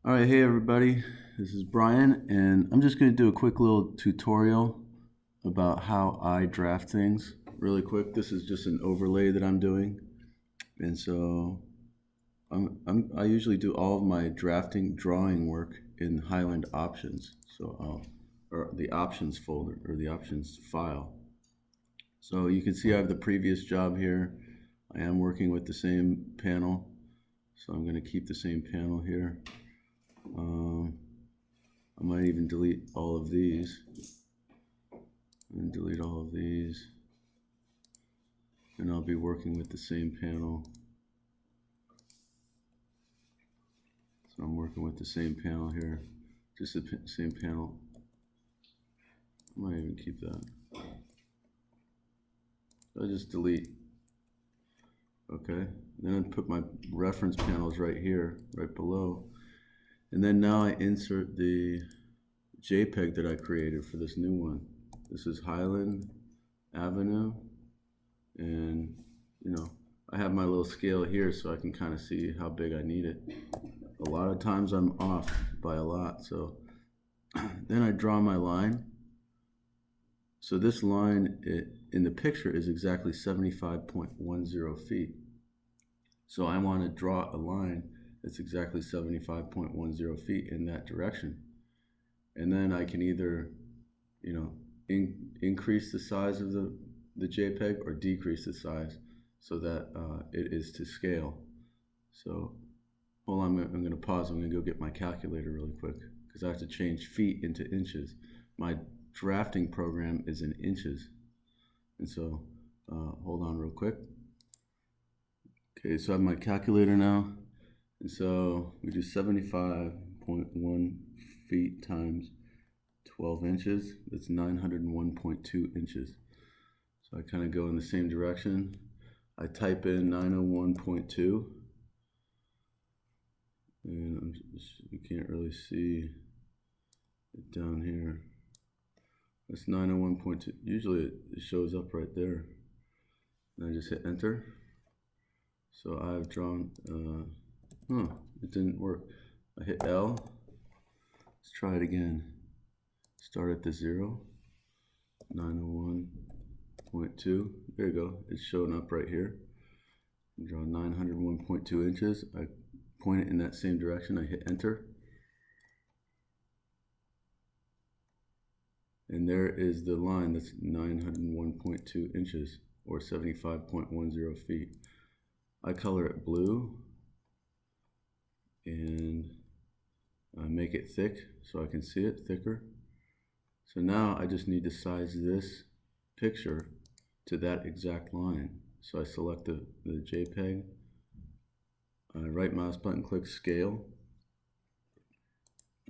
All right, hey everybody, this is Brian, and I'm just going to do a quick little tutorial about how I draft things really quick. This is just an overlay that I'm doing, and so I usually do all of my drawing work in Highland Options, or the Options folder, or the Options file. So you can see I have the previous job here. I am working with the same panel, so I'm going to keep the same panel here. I might even delete all of these and delete all of these, and I'll be working with the same panel. So I'm working with the same panel here, just the same panel. I might even keep that. I'll just delete. Okay, then I put my reference panels right here, right below. And then now I insert the JPEG that I created for this new one. This is Highland Avenue, and I have my little scale here so I can kind of see how big I need it. A lot of times I'm off by a lot, so then I draw my line. So this line in the picture is exactly 75.10 feet. So I want to draw a line that's exactly 75.10 feet in that direction. And then I can either, increase the size of the JPEG or decrease the size so that it is to scale. So hold on, I'm going to pause. I'm going to go get my calculator really quick because I have to change feet into inches. My drafting program is in inches. And so hold on real quick. Okay, so I have my calculator now. And so we do 75.1 feet times 12 inches. That's 901.2 inches. So I kind of go in the same direction. I type in 901.2. And you can't really see it down here. That's 901.2. Usually it shows up right there. And I just hit enter. So I've drawn, it didn't work. I hit L. Let's try it again. Start at the 0, 901.2. There you go. It's showing up right here. I draw 901.2 inches. I point it in that same direction. I hit enter. And there is the line. That's 901.2 inches or 75.10 feet. I color it blue and make it thick so I can see it thicker. So now I just need to size this picture to that exact line. So I select the JPEG, right mouse button, click scale.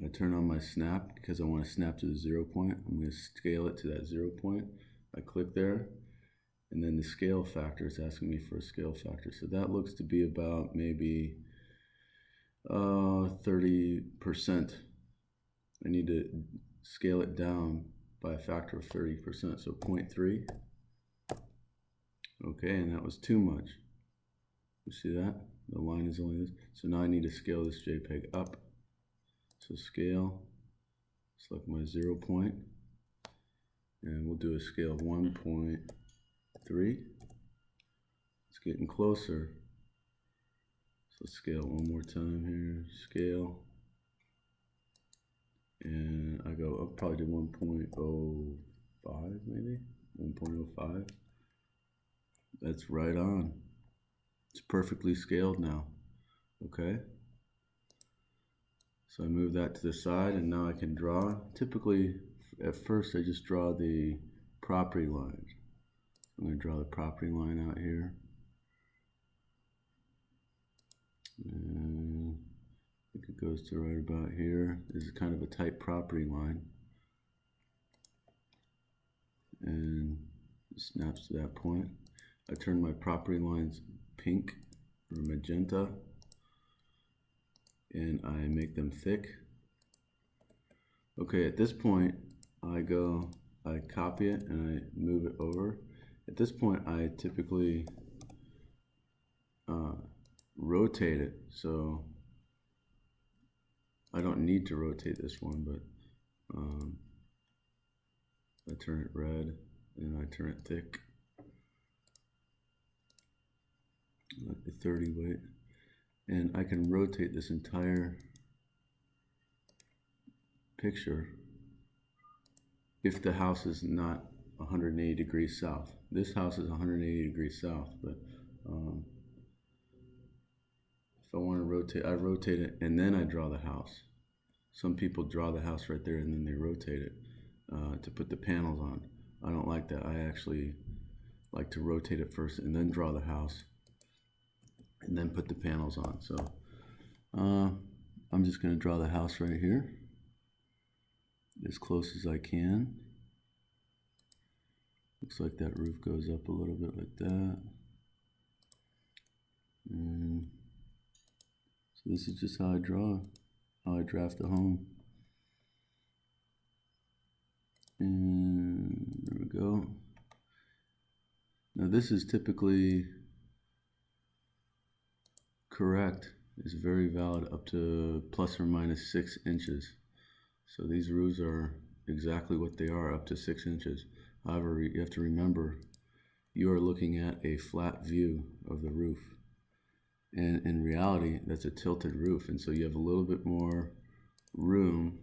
I turn on my snap because I want to snap to the 0 point. I'm going to scale it to that 0 point. I click there, and then the scale factor is asking me for a scale factor. So that looks to be about maybe 30%. I need to scale it down by a factor of 30%, so 0.3. Okay, and that was too much. You see that? The line is only this. So now I need to scale this JPEG up. So scale, select my 0 point, and we'll do a scale of 1.3. It's getting closer. So scale one more time here, scale. And I'll probably do 1.05 maybe, 1.05. That's right on. It's perfectly scaled now, okay? So I move that to the side and now I can draw. Typically, at first I just draw the property lines. I'm gonna draw the property line out here. And I think it goes to right about here. This is kind of a tight property line. And it snaps to that point. I turn my property lines pink or magenta, and I make them thick. Okay, at this point, I copy it and I move it over. At this point, I typically rotate it. So I don't need to rotate this one, but I turn it red and I turn it thick, like the 30 weight, and I can rotate this entire picture if the house is not 180 degrees south. This house is 180 degrees south, but if I want to rotate, I rotate it and then I draw the house. Some people draw the house right there and then they rotate it to put the panels on. I don't like that. I actually like to rotate it first and then draw the house and then put the panels on. So I'm just going to draw the house right here as close as I can. Looks like that roof goes up a little bit like that. And so this is just how I draw, how I draft the home. And there we go. Now this is typically correct. It's very valid up to plus or minus 6 inches. So these roofs are exactly what they are, up to 6 inches. However, you have to remember, you are looking at a flat view of the roof. And in reality, that's a tilted roof. And so you have a little bit more room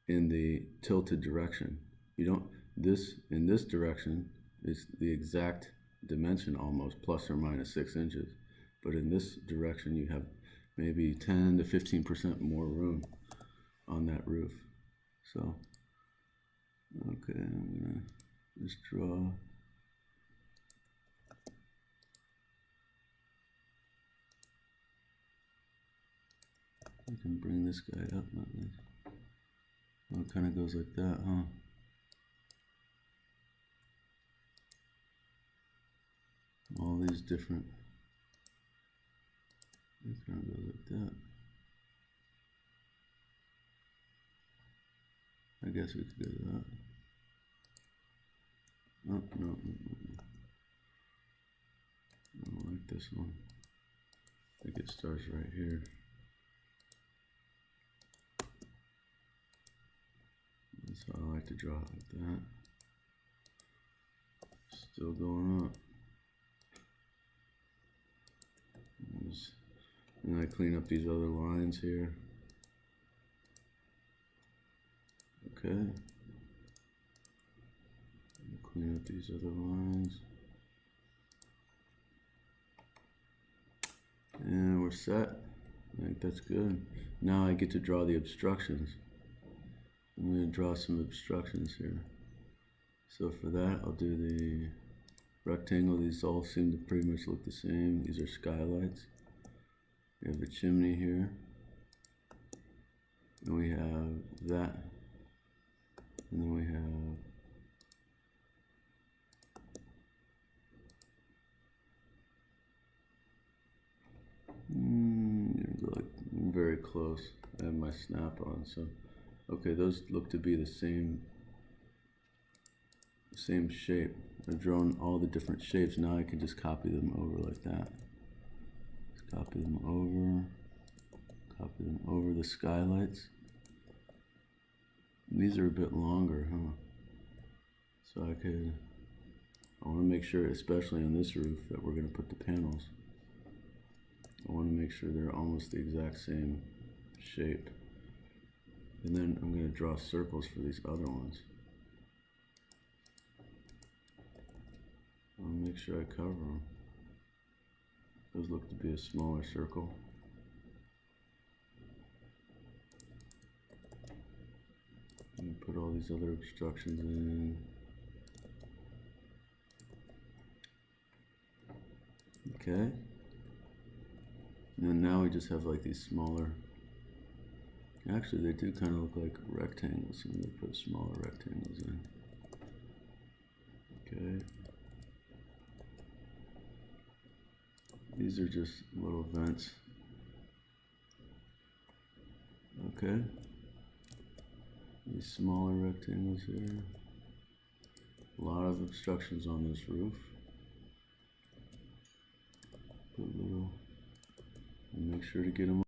in the tilted direction. You don't, in this direction is the exact dimension almost, plus or minus 6 inches. But in this direction, you have maybe 10 to 15% more room on that roof. So, okay, I'm gonna just draw. I can bring this guy up, not this. Oh, it kind of goes like that, huh? All these different, it kind of goes like that. I guess we could do that. Oh, no. I don't like this one. I think it starts right here. That's how I like to draw it, like that. Still going up. And I clean up these other lines here. Okay. Clean up these other lines. And we're set. I think that's good. Now I get to draw the obstructions. I'm going to draw some obstructions here. So for that, I'll do the rectangle. These all seem to pretty much look the same. These are skylights. We have a chimney here. And we have that. And then we have go like very close. I have my snap on, so okay, those look to be the same shape. I've drawn all the different shapes. Now I can just copy them over like that. Just copy them over the skylights. And these are a bit longer, huh? So I want to make sure, especially on this roof, that we're going to put the panels. I want to make sure they're almost the exact same shape. And then I'm going to draw circles for these other ones. I'll make sure I cover them. Those look to be a smaller circle. And put all these other obstructions in. Okay. And now we just have like these smaller, actually they do kind of look like rectangles, so I'm going to put smaller rectangles in. Okay. These are just little vents. Okay. These smaller rectangles here. A lot of obstructions on this roof. Put a little, and make sure to get them.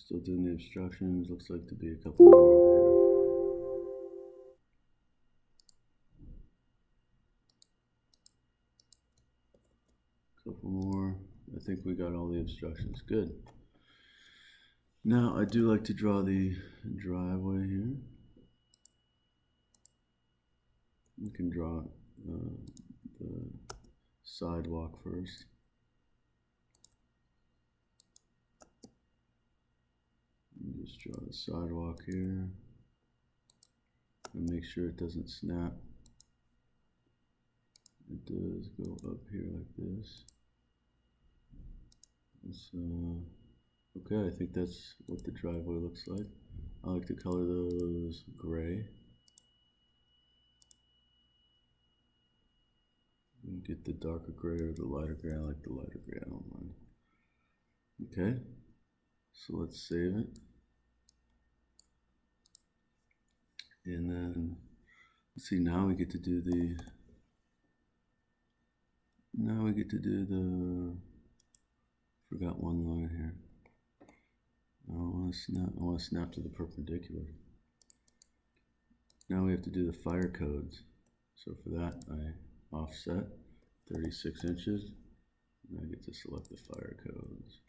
Still doing the obstructions. Looks like to be a couple more over here. Couple more. I think we got all the obstructions. Good. Now I do like to draw the driveway here. You can draw the sidewalk first. Just draw the sidewalk here and make sure it doesn't snap. It does go up here like this. Okay, I think that's what the driveway looks like. I like to color those gray. You can get the darker gray or the lighter gray. I like the lighter gray, I don't mind. Okay, so let's save it. And then, let's see, now we get to do the, forgot one line here. I want to snap to the perpendicular. Now we have to do the fire codes. So for that, I offset 36 inches. And I get to select the fire codes.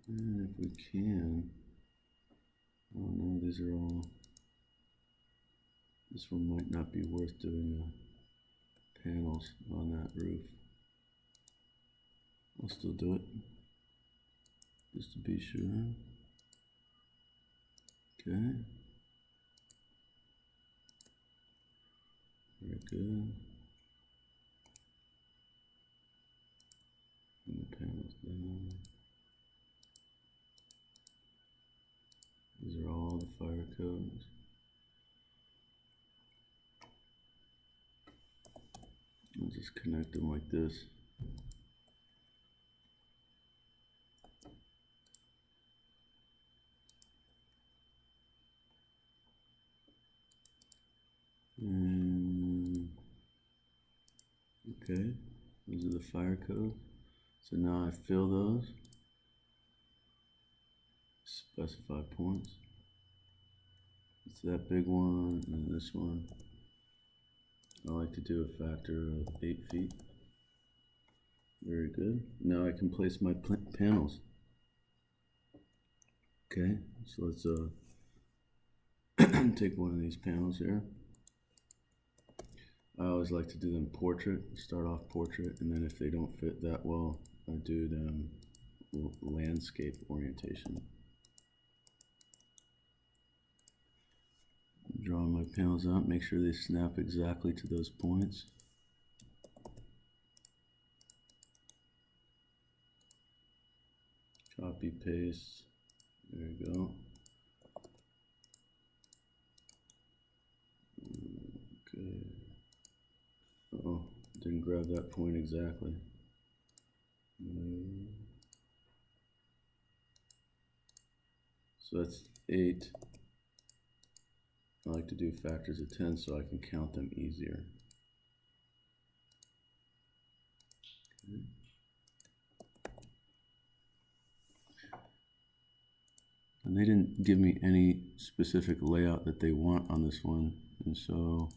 And if we can, oh no, these are all, this one might not be worth doing panels on that roof. I'll still do it, just to be sure. Okay. Very good. And the panels down. These are all the fire codes. I'll just connect them like this. Okay, those are the fire codes. So now I fill those. Specify points. It's that big one and this one. I like to do a factor of 8 feet. Very good. Now I can place my panels. Okay, so let's take one of these panels here. I always like to do them portrait, start off portrait, and then if they don't fit that well, I do them landscape orientation. Draw my panels out, make sure they snap exactly to those points. Copy, paste, there you go. Okay. Oh, didn't grab that point exactly. So that's 8. I like to do factors of 10 so I can count them easier. Okay. And they didn't give me any specific layout that they want on this one, and so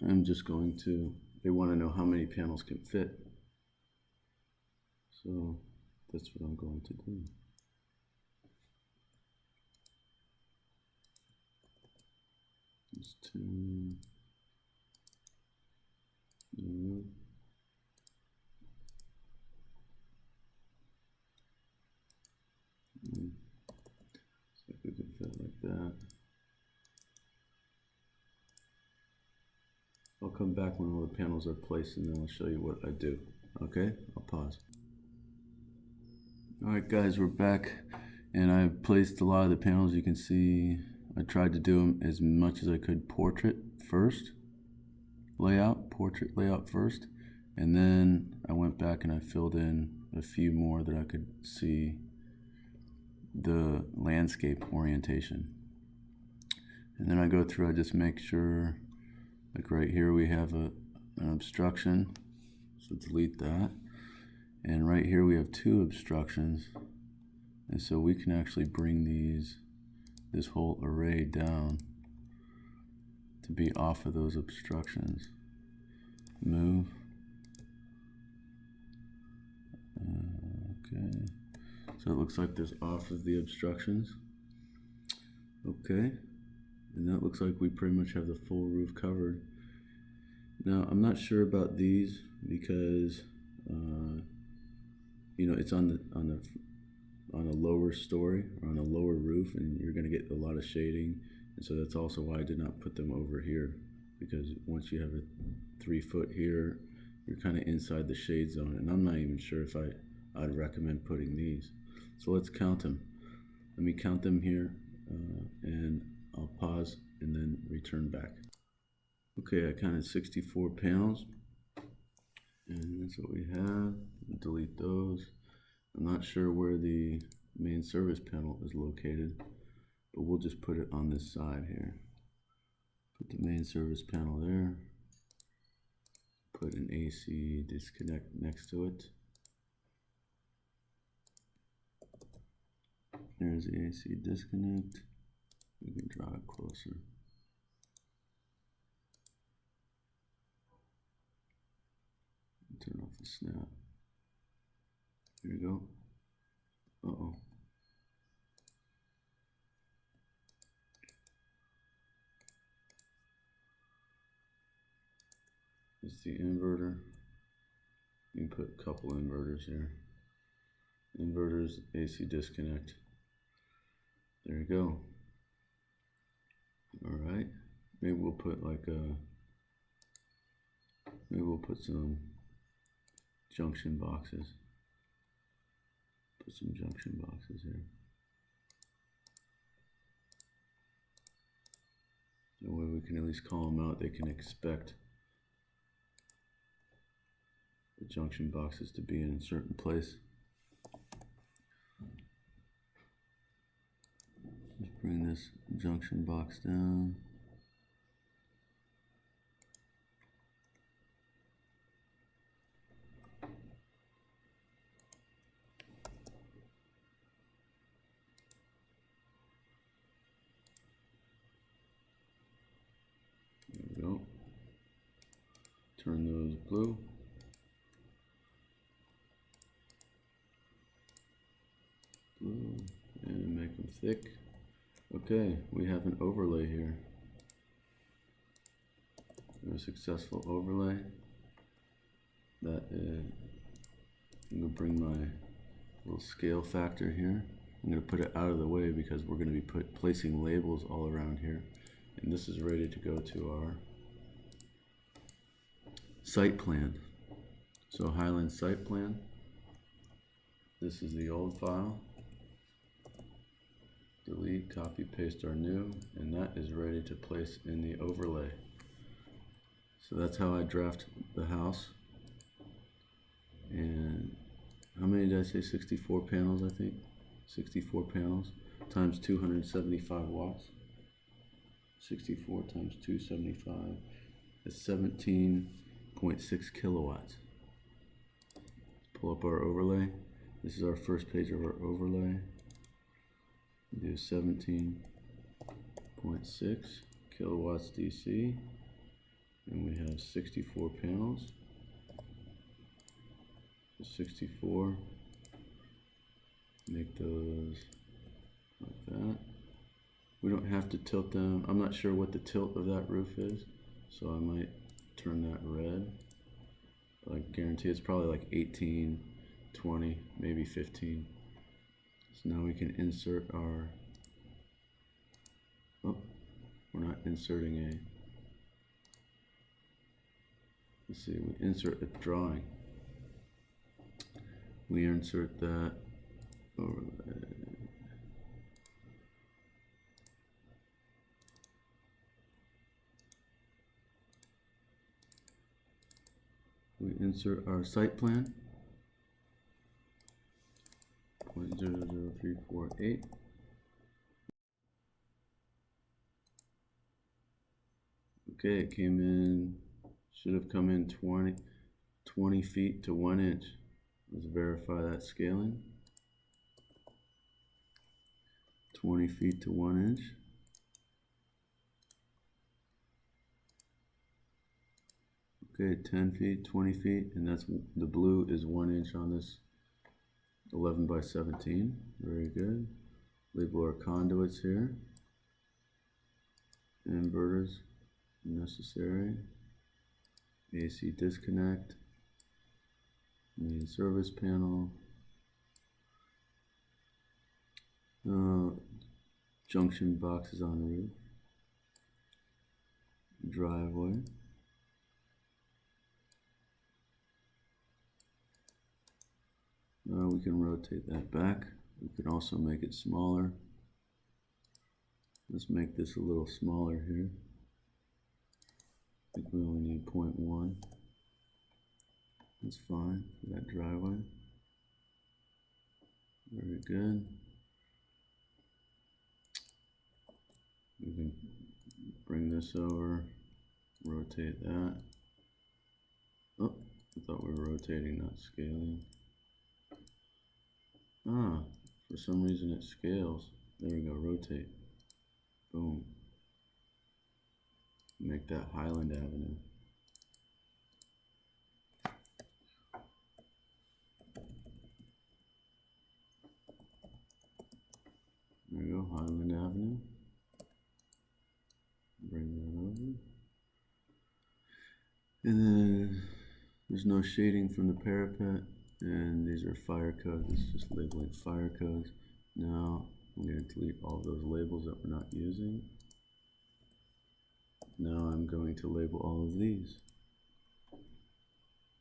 I'm just going to, they want to know how many panels can fit. So that's what I'm going to do. Just 2. So if we can fit like that. I'll come back when all the panels are placed and then I'll show you what I do. Okay, I'll pause. Alright guys, we're back and I've placed a lot of the panels. You can see I tried to do them as much as I could portrait first, portrait layout first, and then I went back and I filled in a few more that I could see the landscape orientation. And then I go through, I just make sure Like right here we have an obstruction, so delete that. And right here we have two obstructions, and so we can actually bring this whole array down to be off of those obstructions. Move. Okay, so it looks like this off of the obstructions. Okay, and that looks like we pretty much have the full roof covered. Now I'm not sure about these because you know, it's on a lower story or on a lower roof, and you're going to get a lot of shading, and so that's also why I did not put them over here, because once you have a 3 foot here, you're kind of inside the shade zone, and I'm not even sure if I'd recommend putting these. So let's count them. Let me count them here, and I'll pause and then return back. Okay, I counted 64 panels, and that's what we have. Delete those. I'm not sure where the main service panel is located, but we'll just put it on this side here. Put the main service panel there. Put an AC disconnect next to it. There's the AC disconnect. We can draw it closer. Turn off the snap. Here you go. Uh-oh. It's the inverter. You can put a couple inverters here. Inverters, AC disconnect. There you go. All right. Maybe we'll put maybe we'll put some junction boxes. Put some junction boxes here. That way we can at least call them out. They can expect the junction boxes to be in a certain place. Just bring this junction box down. There we go. Turn those blue. Blue, and make them thick. Okay, we have an overlay here. A successful overlay. That is, I'm going to bring my little scale factor here. I'm going to put it out of the way because we're going to be placing labels all around here. And this is ready to go to our site plan. So Highland site plan. This is the old file. Delete, copy, paste our new, and that is ready to place in the overlay. So that's how I draft the house. And how many did I say? 64 panels, I think. 64 panels times 275 watts. 64 times 275 is 17.6 kilowatts. Pull up our overlay. This is our first page of our overlay. Do 17.6 kilowatts DC, and we have 64 panels. 64. Make those like that. We don't have to tilt them. I'm not sure what the tilt of that roof is, so I might turn that red. But I guarantee it's probably like 18, 20, maybe 15. So now we can insert our, oh, we're not inserting a, let's see, we insert a drawing. We insert that overlay. We insert our site plan. 0.00348. Okay, it came in, should have come in 20 feet to 1 inch. Let's verify that scaling. 20 feet to 1 inch. Okay, 10 feet, 20 feet, and that's the blue is 1 inch on this 11 by 17. Very good. Label our conduits here. Inverters necessary. AC disconnect. Main service panel. Junction boxes on the roof. Driveway. We can rotate that back. We can also make it smaller. Let's make this a little smaller here. I think we only need 0.1. That's fine for that driveway. Very good. We can bring this over, rotate that. Oh, I thought we were rotating, not scaling. Ah, for some reason it scales. There we go, rotate. Boom. Make that Highland Avenue. There we go, Highland Avenue. Bring that over. And then there's no shading from the parapet. And these are fire codes. It's just labeling fire codes. Now I'm going to delete all those labels that we're not using. Now I'm going to label all of these.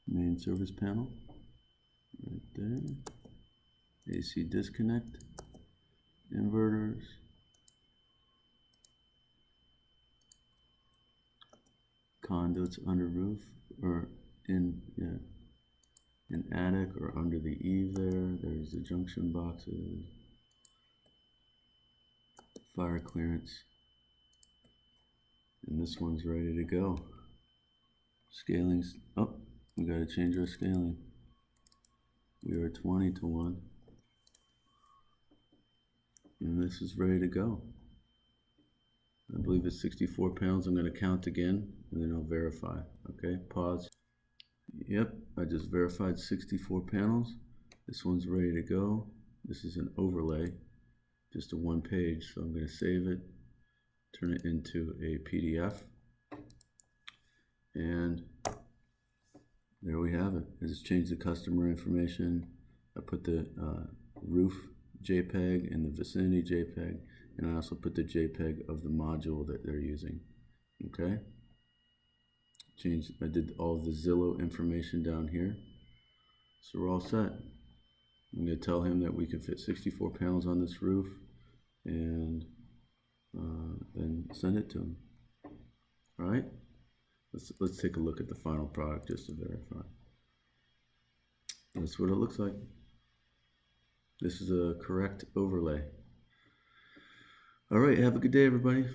Main service panel, right there. AC disconnect, inverters, conduits under roof or in attic or under the eave there. There's the junction boxes, fire clearance, and this one's ready to go. Scaling's up. Oh, we got to change our scaling. We are 20 to 1. And this is ready to go. I believe it's 64 pounds. I'm going to count again and then I'll verify. Okay, pause. Yep, I just verified 64 panels. This one's ready to go. This is an overlay, just a 1 page. So I'm going to save it, turn it into a PDF. And there we have it. I just changed the customer information. I put the roof JPEG and the vicinity JPEG, and I also put the JPEG of the module that they're using. Okay. I did all of the Zillow information down here. So we're all set. I'm going to tell him that we can fit 64 pounds on this roof and then send it to him. All right. Let's take a look at the final product just to verify. That's what it looks like. This is a correct overlay. All right, have a good day, everybody.